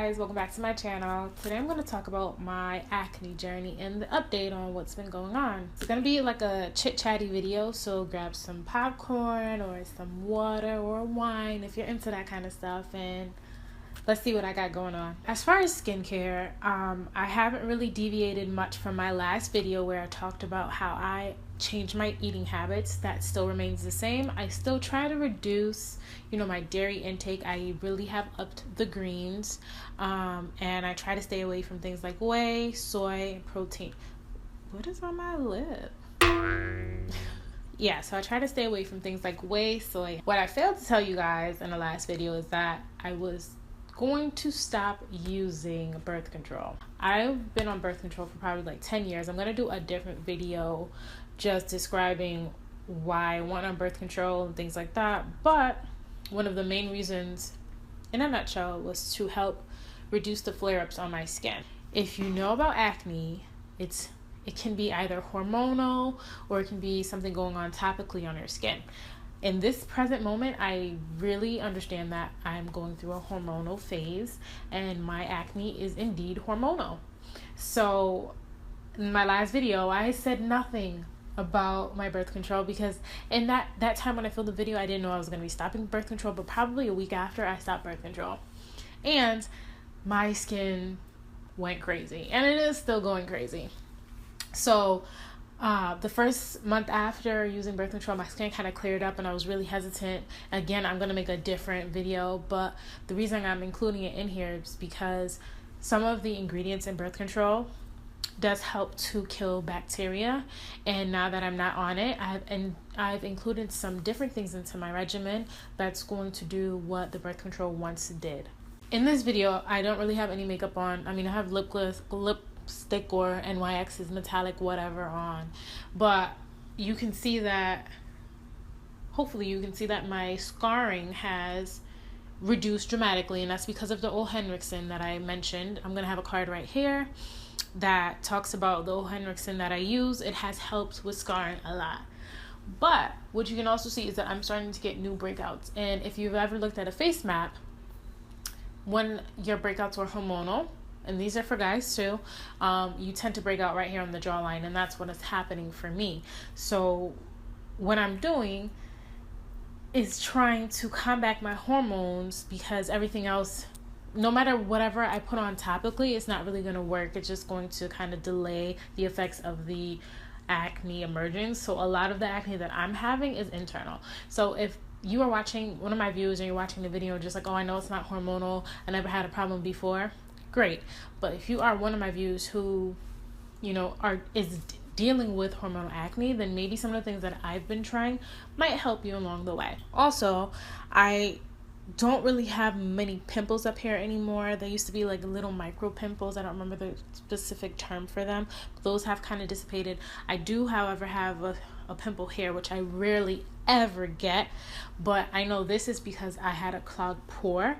guys, welcome back to my channel. Today I'm going to talk about my acne journey and the update on what's been going on. It's going to be like a chit-chatty video, so grab some popcorn or some water or wine if you're into that kind of stuff, and let's see what I got going on. As far as skincare, I haven't really deviated much from my last video where I talked about how I changed my eating habits. That still remains the same. I still try to reduce, my dairy intake. I really have upped the greens, and I try to stay away from things like whey, soy, and protein. What is on my lip? Yeah, so I try to stay away from things like whey, soy. What I failed to tell you guys in the last video is that I was going to stop using birth control. I've been on birth control for probably like 10 years. I'm going to do a different video just describing why I went on birth control and things like that. But one of the main reasons, in a nutshell, was to help reduce the flare-ups on my skin. If you know about acne, it can be either hormonal or it can be something going on topically on your skin. In this present moment, I really understand that I'm going through a hormonal phase and my acne is indeed hormonal. So in my last video, I said nothing about my birth control because in that time when I filmed the video, I didn't know I was going to be stopping birth control, but probably a week after I stopped birth control. And my skin went crazy, and it is still going crazy. So the first month after using birth control, my skin kind of cleared up and I was really hesitant. Again, I'm going to make a different video, but the reason I'm including it in here is because some of the ingredients in birth control does help to kill bacteria, and now that I'm not on it, I've included some different things into my regimen that's going to do what the birth control once did. In this video, I don't really have any makeup on. I mean, I have lip gloss, lipstick or NYX's metallic whatever on, but you can see that, hopefully you can see that my scarring has reduced dramatically, and that's because of the O. Henriksen that I mentioned. I'm gonna have a card right here that talks about the O. Henriksen that I use. It has helped with scarring a lot. But what you can also see is that I'm starting to get new breakouts, and if you've ever looked at a face map, when your breakouts were hormonal, and these are for guys too, you tend to break out right here on the jawline, and that's what is happening for me. So what I'm doing is trying to combat my hormones, because everything else, no matter whatever I put on topically, it's not really going to work. It's just going to kind of delay the effects of the acne emerging. So a lot of the acne that I'm having is internal. So if you are watching one of my views and you're watching the video just like, oh, I know it's not hormonal, I never had a problem before, great. But if you are one of my viewers who, is dealing with hormonal acne, then maybe some of the things that I've been trying might help you along the way. Also, I don't really have many pimples up here anymore. They used to be like little micro pimples. I don't remember the specific term for them. Those have kind of dissipated. I do, however, have a pimple here, which I rarely ever get, but I know this is because I had a clogged pore,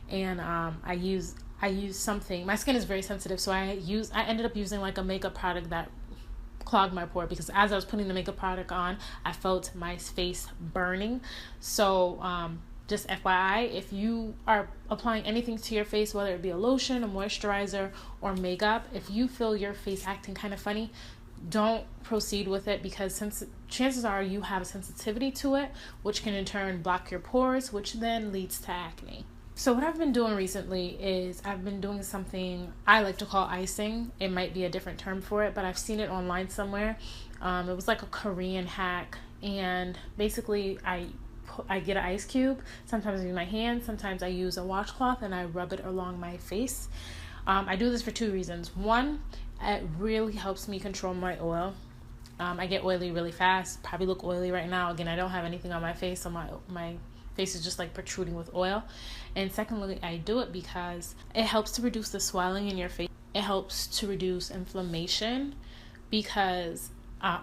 and I use something. My skin is very sensitive, so I ended up using like a makeup product that clogged my pore, because as I was putting the makeup product on, I felt my face burning. So just FYI, if you are applying anything to your face, whether it be a lotion, a moisturizer, or makeup, if you feel your face acting kind of funny, don't proceed with it, because since chances are you have a sensitivity to it, which can in turn block your pores, which then leads to acne. So what I've been doing recently is I've been doing something I like to call icing. It might be a different term for it, but I've seen it online somewhere. It was like a Korean hack, and basically I get an ice cube. Sometimes I use my hand, sometimes I use a washcloth, and I rub it along my face. I do this for two reasons. One, it really helps me control my oil. I get oily really fast. Probably look oily right now. Again, I don't have anything on my face, so my face is just like protruding with oil. And secondly, I do it because it helps to reduce the swelling in your face. It helps to reduce inflammation, because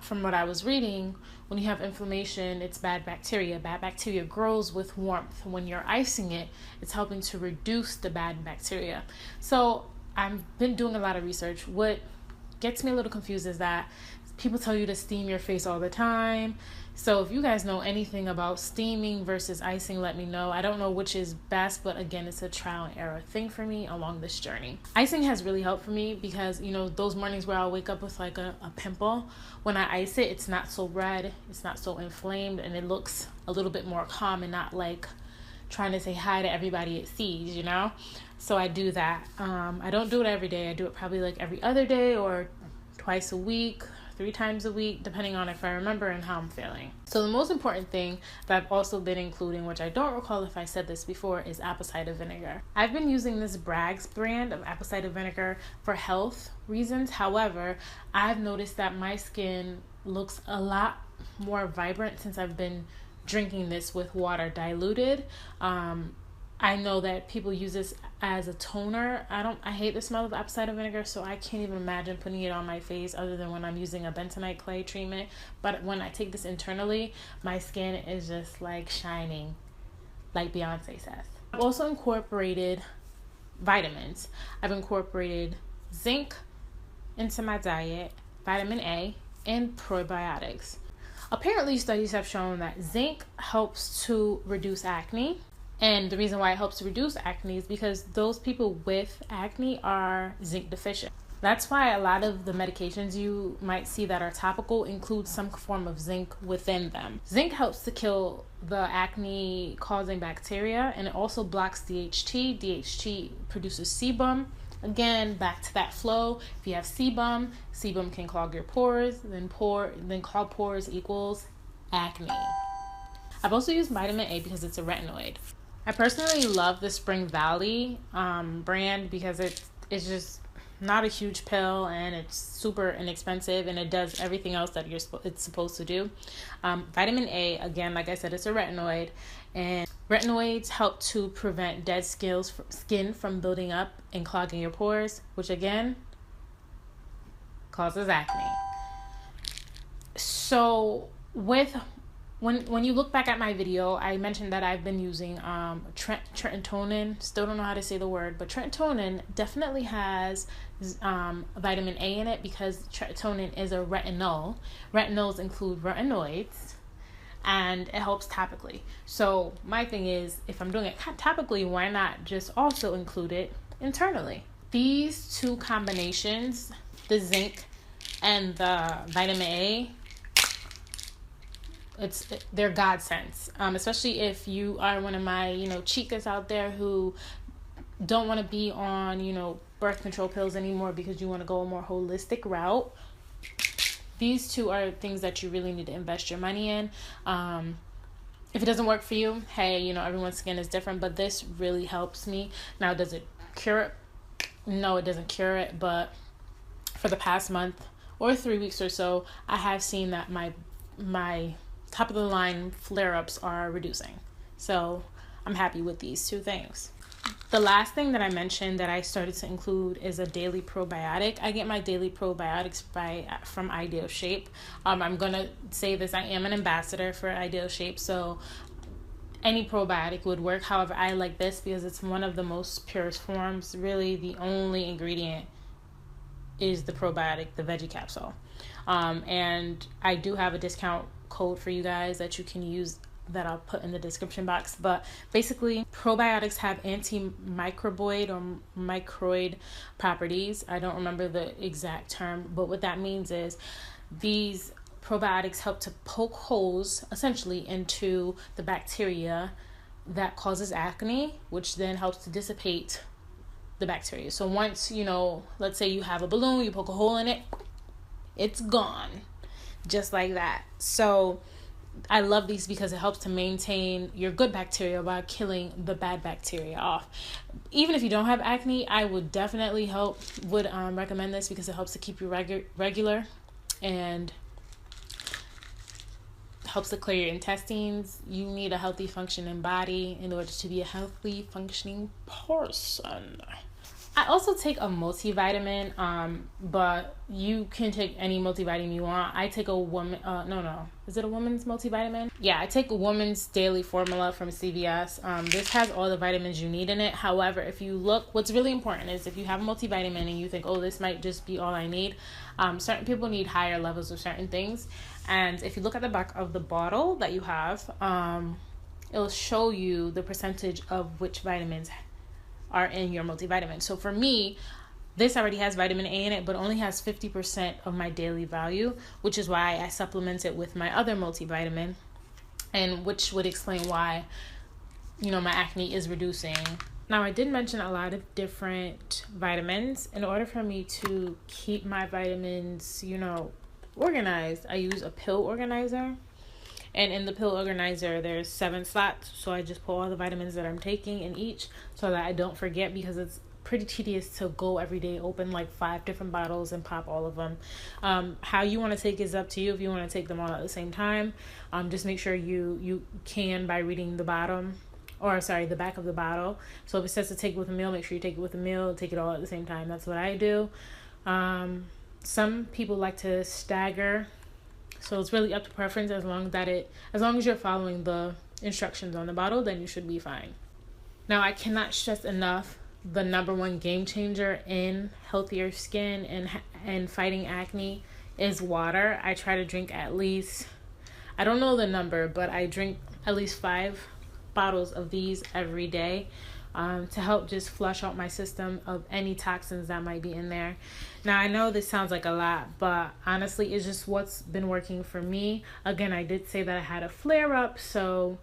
from what I was reading, when you have inflammation, it's bad bacteria. Bad bacteria grows with warmth. When you're icing it, it's helping to reduce the bad bacteria. So I've been doing a lot of research. What gets me a little confused is that People tell you to steam your face all the time. So if you guys know anything about steaming versus icing, let me know. I don't know which is best, but again, it's a trial and error thing for me along this journey. Icing has really helped for me because, you know, those mornings where I'll wake up with like a pimple, when I ice it, it's not so red, it's not so inflamed, and it looks a little bit more calm and not like trying to say hi to everybody it sees, you know? So I do that. I don't do it every day. I do it probably like every other day or twice a week, 3 times a week, depending on if I remember and how I'm feeling. So the most important thing that I've also been including, which I don't recall if I said this before, is apple cider vinegar. I've been using this Bragg's brand of apple cider vinegar for health reasons. However, I've noticed that my skin looks a lot more vibrant since I've been drinking this with water diluted. I know that people use this as a toner. I hate the smell of apple cider vinegar, so I can't even imagine putting it on my face other than when I'm using a bentonite clay treatment. But when I take this internally, my skin is just like shining, like Beyonce says. I've also incorporated vitamins. I've incorporated zinc into my diet, vitamin A, and probiotics. Apparently, studies have shown that zinc helps to reduce acne. And the reason why it helps to reduce acne is because those people with acne are zinc deficient. That's why a lot of the medications you might see that are topical include some form of zinc within them. Zinc helps to kill the acne causing bacteria, and it also blocks DHT. DHT produces sebum. Again, back to that flow. If you have sebum can clog your pores, then clogged pores equals acne. I've also used vitamin A because it's a retinoid. I personally love the Spring Valley brand because it's just not a huge pill and it's super inexpensive and it does everything else that it's supposed to do. Vitamin A, again, like I said, it's a retinoid, and retinoids help to prevent dead skin from building up and clogging your pores, which again causes acne. So when you look back at my video, I mentioned that I've been using tretinoin. Still don't know how to say the word, but tretinoin definitely has vitamin A in it because tretinoin is a retinol. Retinols include retinoids, and it helps topically. So my thing is, if I'm doing it topically, why not just also include it internally? These two combinations, the zinc and the vitamin A, they're godsends, especially if you are one of my chicas out there who don't want to be on birth control pills anymore because you want to go a more holistic route. These two are things that you really need to invest your money in. If it doesn't work for you, hey, everyone's skin is different, but this really helps me. Now, does it cure it? No, it doesn't cure it, but for the past month or 3 weeks or so, I have seen that my top of the line flare-ups are reducing. So I'm happy with these two things. The last thing that I mentioned that I started to include is a daily probiotic. I get my daily probiotics from Ideal Shape. I'm gonna say this, I am an ambassador for Ideal Shape, so any probiotic would work. However, I like this because it's one of the most purest forms. Really, the only ingredient is the probiotic, the veggie capsule. And I do have a discount code for you guys that you can use that I'll put in the description box. But basically, probiotics have antimicrobial or microid properties. I don't remember the exact term, but what that means is these probiotics help to poke holes essentially into the bacteria that causes acne, which then helps to dissipate the bacteria. So once, let's say you have a balloon, you poke a hole in it, it's gone. Just like that. So I love these because it helps to maintain your good bacteria while killing the bad bacteria off. Even if you don't have acne, I would definitely recommend this because it helps to keep you regular and helps to clear your intestines. You need a healthy functioning body in order to be a healthy functioning person. I also take a multivitamin, but you can take any multivitamin you want. I take a woman, is it a woman's multivitamin? Yeah, I take a woman's daily formula from CVS. This has all the vitamins you need in it. However, if you look, what's really important is if you have a multivitamin and you think, oh, this might just be all I need, certain people need higher levels of certain things. And if you look at the back of the bottle that you have, it'll show you the percentage of which vitamins are in your multivitamin. So for me, this already has vitamin A in it, but only has 50% of my daily value, which is why I supplement it with my other multivitamin, and which would explain why, my acne is reducing. Now, I did mention a lot of different vitamins. In order for me to keep my vitamins, organized, I use a pill organizer. And in the pill organizer, there's 7 slots. So I just put all the vitamins that I'm taking in each so that I don't forget, because it's pretty tedious to go every day, open like 5 different bottles and pop all of them. How you want to take is up to you. If you want to take them all at the same time, just make sure you can by reading the back of the bottle. So if it says to take with a meal, make sure you take it with a meal, take it all at the same time. That's what I do. Some people like to stagger. So it's really up to preference. As long as you're following the instructions on the bottle, then you should be fine. Now, I cannot stress enough, the number one game changer in healthier skin and fighting acne is water. I try to drink at least, I don't know the number, but I drink at least 5 bottles of these every day. To help just flush out my system of any toxins that might be in there. Now, I know this sounds like a lot, but honestly, it's just what's been working for me. Again, I did say that I had a flare-up, so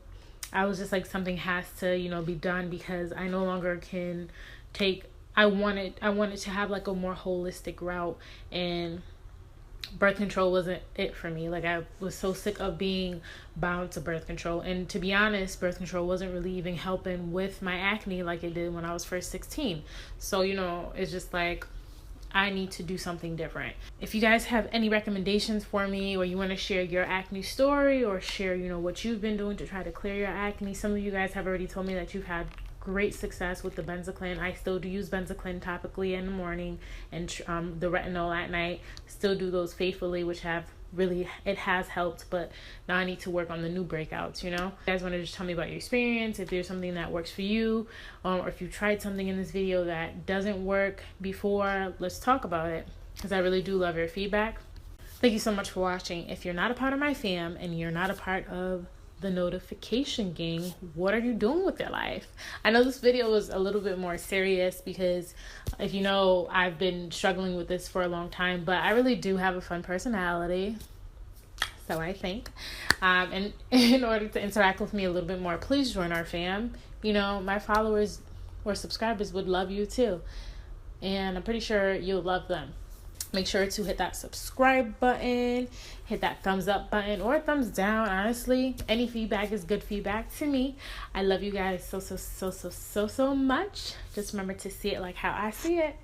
I was just like, something has to, be done, because I no longer can take, I wanted to have like a more holistic route, and birth control wasn't it for me. Like, I was so sick of being bound to birth control. And to be honest, birth control wasn't really even helping with my acne like it did when I was first 16. So, it's just like, I need to do something different. If you guys have any recommendations for me, or you want to share your acne story, or share, what you've been doing to try to clear your acne. Some of you guys have already told me that you've had great success with the benzocaine. I still do use benzocaine topically in the morning, and the retinol at night. Still do those faithfully, which it has helped, but now I need to work on the new breakouts. You guys want to just tell me about your experience, if there's something that works for you, or if you tried something in this video that doesn't work before. Let's talk about it, because I really do love your feedback. Thank you so much for watching. If you're not a part of my fam and you're not a part of the notification gang, what are you doing with your life? I know this video was a little bit more serious, because if you know, I've been struggling with this for a long time, but I really do have a fun personality, so I think. And in order to interact with me a little bit more, please join our fam. My followers or subscribers would love you too, and I'm pretty sure you'll love them. Make sure to hit that subscribe button, hit that thumbs up button, or thumbs down. Honestly, any feedback is good feedback to me. I love you guys so much. Just remember to see it like how I see it.